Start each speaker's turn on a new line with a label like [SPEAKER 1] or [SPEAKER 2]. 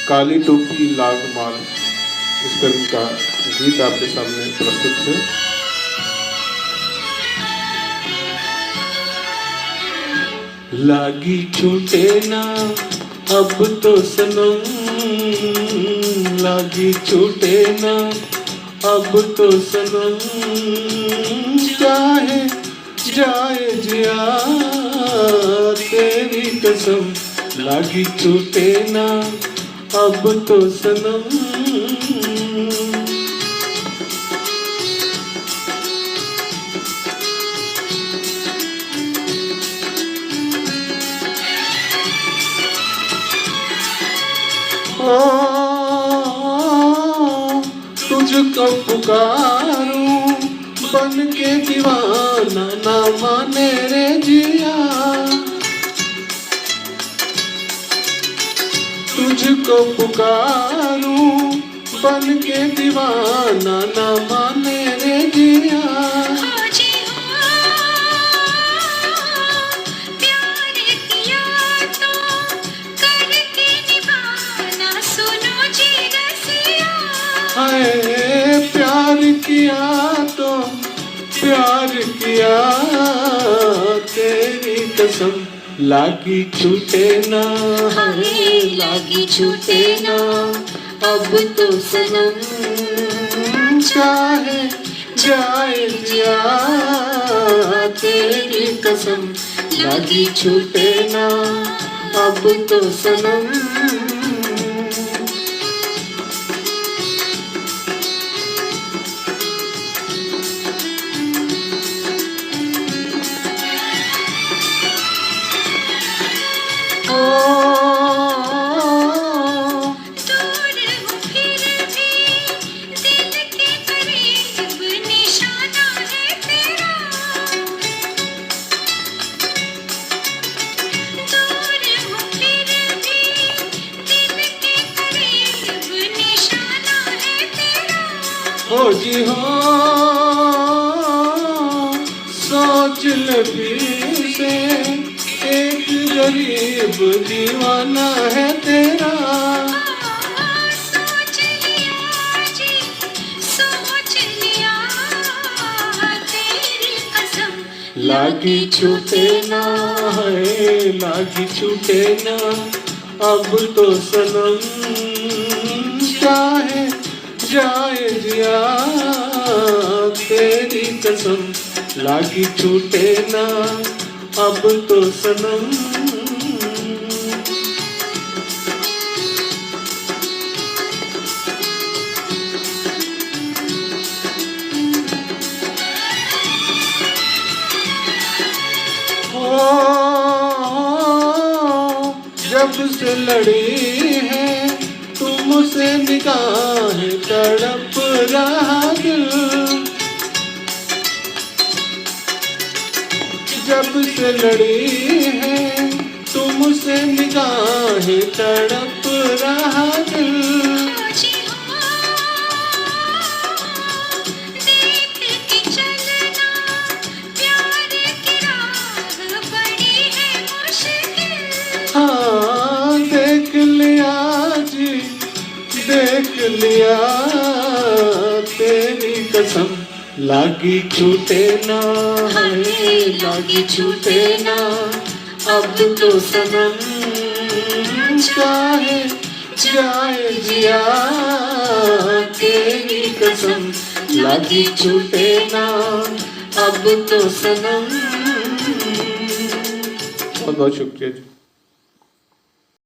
[SPEAKER 1] काली टोपी लाग माल इस फिल्म का गीत आपके सामने प्रस्तुत है। लागी छूटे ना अब तो सनम, लागी छूटे ना अब तो सनम, चाहे जाए जिया तेरी कसम, लागी छूटे ना अब तो सनम। तुझको पुकारूं बन के दीवाना ना माने रे जिया, तुझको पुकारूं बन के दीवाना ना माने रे जिया। प्यार किया तो प्यार किया तेरी कसम, लागी छूटे ना लागी छूटे ना अब तो सनम, चाहे जाए जिया तेरी कसम, लागी छूटे ना अब तो सनम। हो जी हो सोच ले फिर से, एक गरीब दीवाना है तेरा,
[SPEAKER 2] सोच लिया जी सोच लिया तेरी कसम,
[SPEAKER 1] लागी छूटे ना है लागी छूटे ना अब तो सनम, चाहे जाए जिया तेरी कसम, लागी छूटे ना अब तो सनम। जब से लड़ी है तुमसे निगाहें तड़प रहा दिल, जब से लड़ी है तुमसे निगाहें तड़प रहा दिल। हाँ देख लिया जी देख लिया तेरी कसम, लागी छूटे ना लागी छूटे ना अब तो सनम, चाहे जाए जिया तेरी कसम, लागी छूटे ना अब तो सनम। बहुत बहुत शुक्रिया जी।